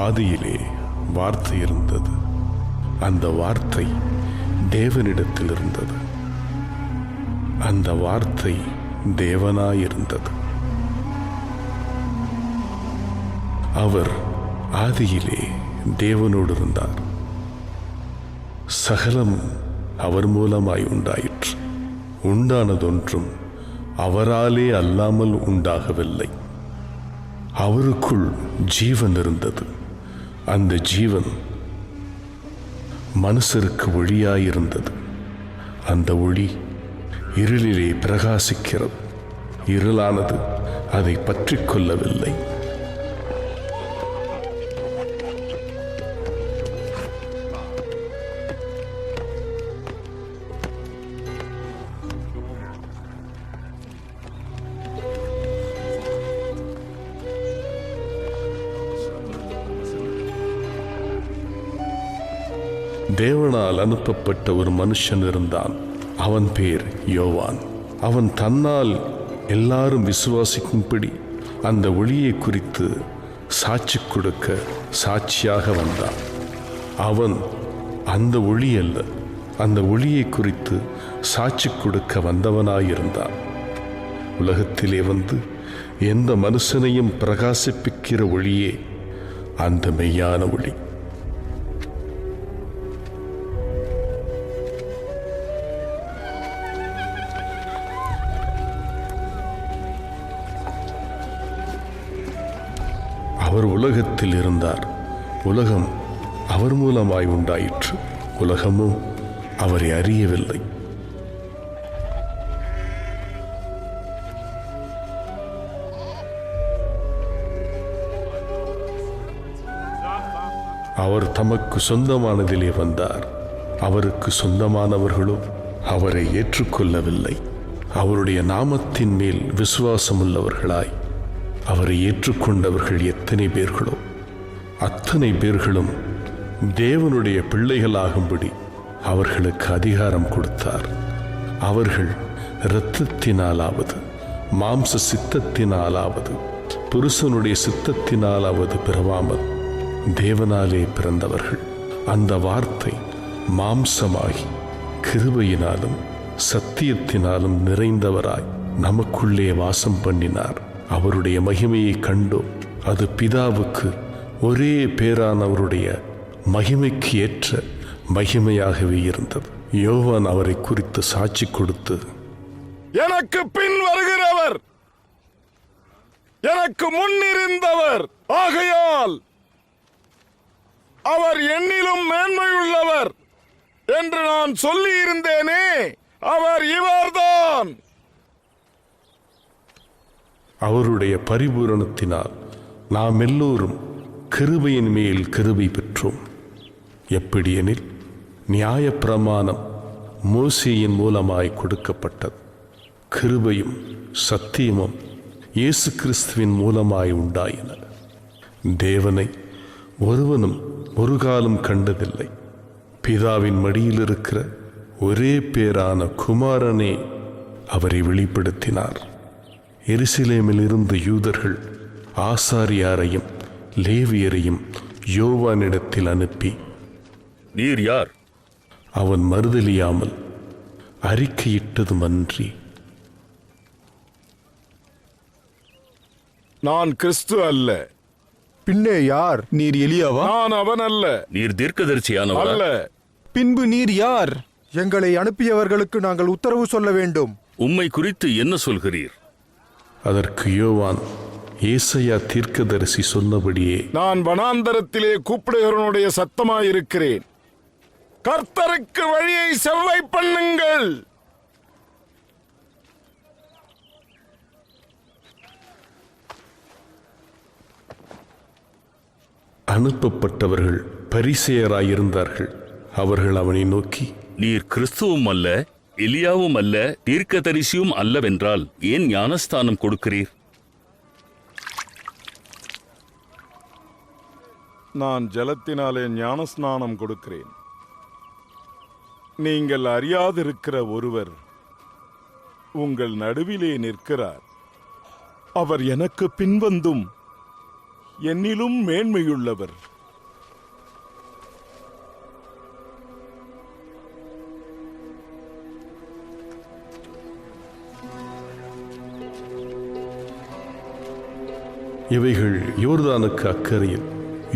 ஆதியிலே வார்த்தை இருந்தது, அந்த வார்த்தை தேவனிடத்தில் இருந்தது, அந்த வார்த்தை தேவனாயிருந்தது. அவர் ஆதியிலே தேவனோடு இருந்தார். சகலம் அவர் மூலமாய் உண்டாயிற்று. உண்டானதொன்றும் அவராலே அல்லாமல் உண்டாகவில்லை. அவருக்குள் ஜீவன் இருந்தது. அந்த ஜீவன் மனுஷருக்கு ஒளியாயிருந்தது. அந்த ஒளி இருளிலே பிரகாசிக்கிறது. இருளானது அதை பற்றிக் கொள்ளவில்லை. தேவனால் அனுப்பப்பட்ட ஒரு மனுஷன் இருந்தான். அவன் பேர் யோவான். அவன் தன்னால் எல்லாரும் விசுவாசிக்கும்படி அந்த ஒளியை குறித்து சாட்சி கொடுக்க சாட்சியாக வந்தான். அவன் அந்த ஒளி அல்ல, அந்த ஒளியை குறித்து சாட்சி கொடுக்க வந்தவனாயிருந்தான். உலகத்திலே வந்து எந்த மனுஷனையும் பிரகாசிப்பிக்கிற ஒளியே அந்த மெய்யான ஒளி. அவர் உலகத்தில் இருந்தார். உலகம் அவர் மூலமாய் உண்டாயிற்று. உலகமோ அவரை அறியவில்லை. அவர் தமக்கு சொந்தமானதிலே வந்தார். அவருக்கு சொந்தமானவர்களோ அவரை ஏற்றுக்கொள்ளவில்லை. அவருடைய நாமத்தின் மேல் விசுவாசமுள்ளவர்களாய் அவரை ஏற்றுக்கொண்டவர்கள் எத்தனை பேர்களோ அத்தனை பேர்களும் தேவனுடைய பிள்ளைகளாகும்படி அவர்களுக்கு அதிகாரம் கொடுத்தார். அவர்கள் இரத்தத்தினாலாவது மாம்ச சித்தத்தினாலாவது புருஷனுடைய சித்தத்தினாலாவது பிறவாமல் தேவனாலே பிறந்தவர்கள். அந்த வார்த்தை மாம்சமாகி கிருபையினாலும் சத்தியத்தினாலும் நிறைந்தவராய் நமக்குள்ளே வாசம் பண்ணினார். அவருடைய மகிமையை கண்டோம். அது பிதாவுக்கு ஒரே பேரானவருடைய மகிமைக்கு ஏற்ற மகிமையாகவே இருந்தது. யோவான் அவரை குறித்து சாட்சி கொடுத்து, எனக்கு பின் வருகிறவர் எனக்கு முன்னிருந்தவர், ஆகையால் அவர் என்னிலும் மேன்மையுள்ளவர் என்று நான் சொல்லி இருந்தேனே, அவர் இவர்தான். அவருடைய பரிபூரணத்தினால் நாம் எல்லோரும் கிருபையின் மேல் கிருபை பெற்றோம். எப்படியெனில் நியாயப்பிரமாணம் மோசேயின் மூலமாய் கொடுக்கப்பட்டது. கிருபையும் சத்தியமும் இயேசு கிறிஸ்துவின் மூலமாய் உண்டாயின. தேவனை ஒருவனும் ஒரு காலம் கண்டதில்லை. பிதாவின் மடியில் இருக்கிற ஒரே பேரான குமாரனே அவரை வெளிப்படுத்தினார். எருசலேமில் இருந்து யூதர்கள் ஆசாரியாரையும் லேவியரையும் யோவானிடத்தில் அனுப்பி, நீர் யார்? அவன் மறுதலியாமல் அறிக்கையிட்டதுமன்றி, நான் கிறிஸ்து அல்ல. பின்னே யார்? நீர் எலியாவா? நான் அவன் அல்ல. நீர் தீர்க்கதரிசியானவர் அல்ல. பின்பு நீர் யார்? எங்களை அனுப்பியவர்களுக்கு நாங்கள் உத்தரவு சொல்ல வேண்டும். உம்மை குறித்து என்ன சொல்கிறீர்? அதற்கு யோவான் ஏசாயா தீர்க்கதரிசி சொன்னபடியே, நான் வனாந்தரத்திலே கூப்பிடுகிறவனுடைய சத்தமாயிருக்கிறேன், கர்த்தருக்கு வழியை செவ்வை பண்ணுங்கள். அனுப்பப்பட்டவர்கள் பரிசேயராயிருந்தார்கள். அவர்கள் அவனை நோக்கி, நீர் கிறிஸ்துவும் அல்ல, எலியாவும் அல்ல, தீர்க்கதரிசியும் அல்லவென்றால் ஏன் ஞானஸ்தானம் கொடுக்கிறீர்? நான் ஜலத்தினாலே ஞானஸ்நானம் கொடுக்கிறேன். நீங்கள் அறியாதிருக்கிற ஒருவர் உங்கள் நடுவிலே நிற்கிறார். அவர் எனக்கு பின்வந்தும் என்னிலும் மேன்மையுள்ளவர். இவைகள் யோர்தானுக்கு அக்கறையில்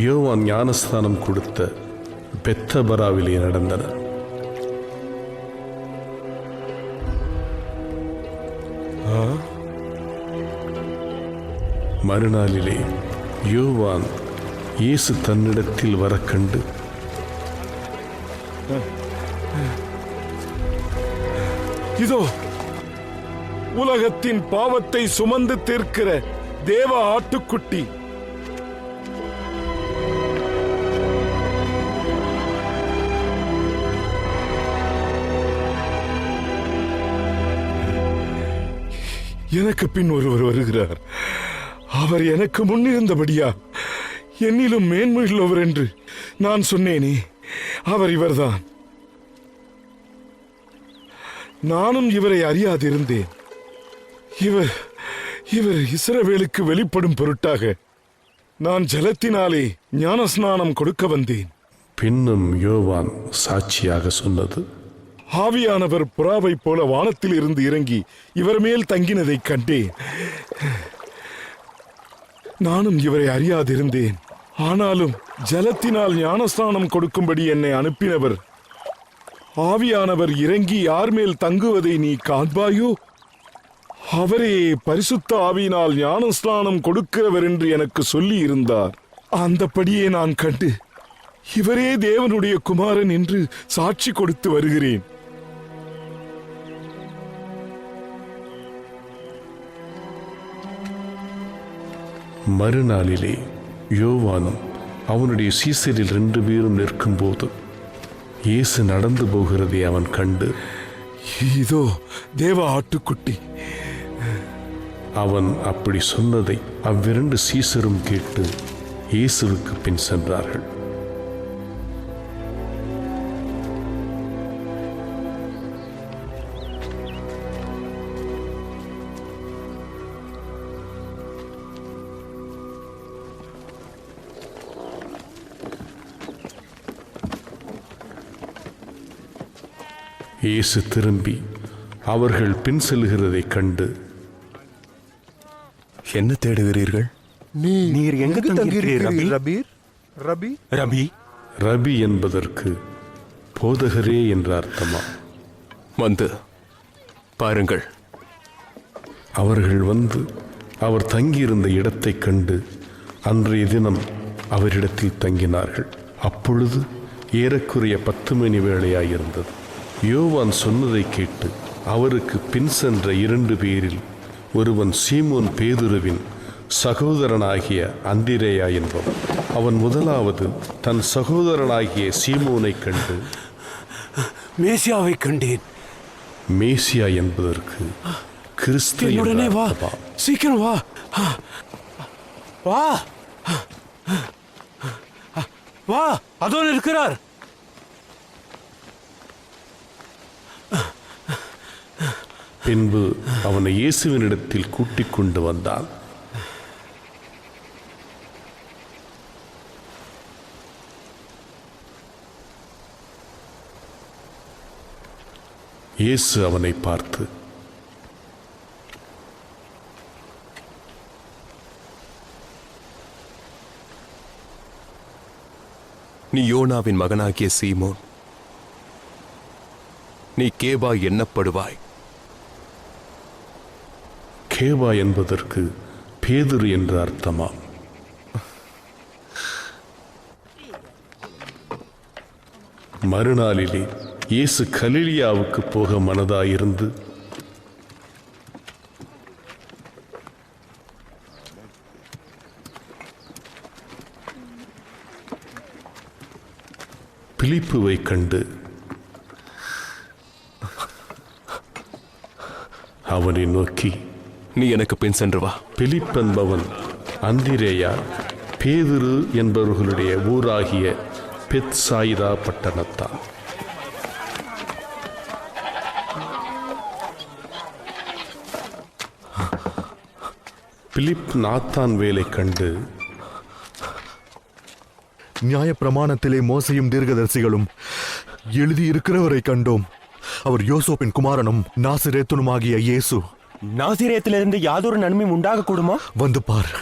யோவான் ஞானஸ்தானம் கொடுத்த பெத்தபராவிலே நடந்தன. மறுநாளிலே யோவான் இயேசு தன்னிடத்தில் வர கண்டு, இதோ உலகத்தின் பாவத்தை சுமந்து தீர்க்கிற தேவ ஆட்டுக்குட்டி. எனக்கு பின் ஒருவர் வருகிறார். அவர் எனக்கு முன்னிருந்தபடியா என்னிலும் மேன்மையுள்ளவர் என்று நான் சொன்னேனே, அவர் இவர்தான். நானும் இவரை அறியாதிருந்தேன். இவர் இஸ்ரவேலுக்கு வெளிப்படும் பொருட்டாக நான் ஜலத்தினாலே ஞானஸ்நானம் கொடுக்க வந்தேன். பின்னும் யோவான் சாட்சியாக சொன்னது, ஆவியானவர் புறாவைப் போல வானத்தில் இருந்து இறங்கி இவர் மேல் தங்கினதைக் கண்டேன். நானும் இவரை அறியாதிருந்தேன். ஆனாலும் ஜலத்தினால் ஞானஸ்நானம் கொடுக்கும்படி என்னை அனுப்பினவர், ஆவியானவர் இறங்கி யார் மேல் தங்குவதை நீ காண்பாயோ, அவரே பரிசுத்த ஆவியினால் ஞானஸ்நானம் கொடுக்கிறவர் என்று எனக்கு சொல்லி இருந்தார். அந்தபடியே நான் கண்டு இவரே தேவனுடைய குமாரன் என்று சாட்சி கொடுத்து வருகிறேன். மறுநாளிலே யோவானும் அவனுடைய சீசரில் 2 பேரும் நிற்கும்போது இயேசு நடந்து போகிறதை அவன் கண்டு, இதோ தேவ ஆட்டுக்குட்டி. அவன் அப்படி சொன்னதை அவ்விரண்டு சீசரும் கேட்டு இயேசுவுக்கு பின் சென்றார்கள். இயேசு திரும்பி அவர்கள் பின் செல்கிறதைக் கண்டு, என்ன தேடுகிறீர்கள்? நீர் எங்கு தங்கியிருக்கிறீர், ரபி? ரபி ரபி ரபி என்பதற்கு போதகரே என்ற அர்த்தமா? வந்து பாருங்கள். அவர்கள் வந்து அவர் தங்கியிருந்த இடத்தைக் கண்டு அன்றைய தினம் அவரிடத்தில் தங்கினார்கள். அப்பொழுது ஏறக்குறைய 10 மணி வேளையாயிருந்தது. யோவான் சொன்னதை கேட்டு அவருக்கு பின் சென்ற 2 பேரில் ஒருவன் சீமோன் பேதுருவின் சகோதரனாகிய அந்திரேயா என்பவன். அவன் முதலாவது தன் சகோதரனாகிய சீமோனை கண்டு, மேசியாவை கண்டேன். மேசியா என்பதற்கு கிறிஸ்து என்னுடனே வா, சீக்கிரம் வா, வா வா, அதோ இருக்கிறார். பின்பு அவனை இயேசுவினிடத்தில் கூட்டிக் கொண்டு வந்தான். இயேசு அவனை பார்த்து, நீ யோனாவின் மகனாகிய சீமோன், நீ கேபா எண்ணப்படுவாய். கேபா என்பதற்கு பேதுரு என்ற அர்த்தமாம். மறுநாளிலே இயேசு கலிலியாவுக்கு போக மனதாயிருந்து பிலிப்புவை கண்டு அவனை நோக்கி, நீ எனக்கு பின் சென்று வா. பிலிப் என்பவன் அந்திரேயா பேதுரு என்பவர்களுடைய ஊராகிய பெத்சாயிதா பட்டணத்தான். பிலிப் நாத்தான் வேலை கண்டு, நியாயப்பிரமாணத்திலே மோசையும் தீர்க்கதரிசிகளும் எழுதியிருக்கிறவரை கண்டோம். அவர் யோசோப்பின் குமாரனும் நாசிரேத்துனுமாகிய இயேசு. நாசிரியத்திலிருந்து யாதொரு நன்மையும் உண்டாக கூடுமா? வந்து பார்.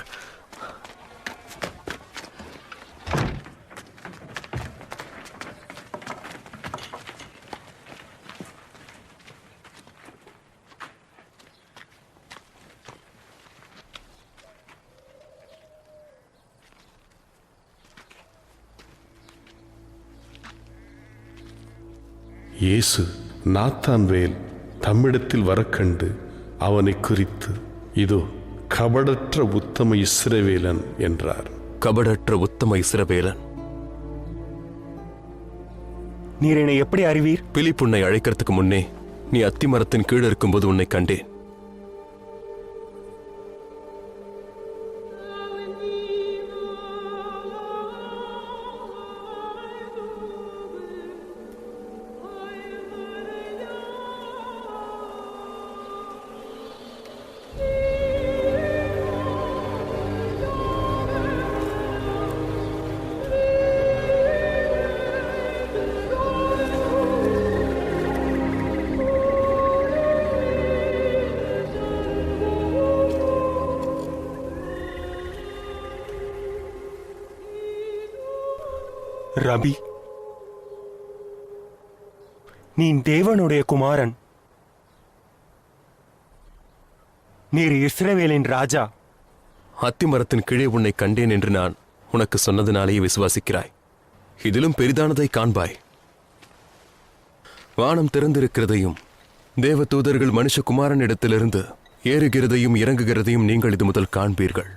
இயேசு நாத்தான்வேல் தம்மிடத்தில் வரக்கண்டு அவனை குறித்து, இதோ கபடற்ற உத்தம இஸ்ரவேலன் என்றார். கபடற்ற உத்தம இஸ்ரவேலன். நீர் என்னை எப்படி அறிவீர்? பிலிப் உன்னை அழைக்கிறதுக்கு முன்னே நீ அத்திமரத்தின் கீழ் இருக்கும்போது உன்னை கண்டேன். ரபி, நீ தேவனுடைய குமாரன், நீர் இஸ்ரவேலின் ராஜா. அத்திமரத்தின் கீழே உன்னை கண்டேன் என்று நான் உனக்கு சொன்னதினாலேயே விசுவாசிக்கிறாய். இதிலும் பெரிதானதை காண்பாய். வானம் திறந்திருக்கிறதையும் தேவ தூதர்கள் மனுஷகுமாரனிடத்திலிருந்து ஏறுகிறதையும் இறங்குகிறதையும் நீங்கள் இது முதல் காண்பீர்கள்.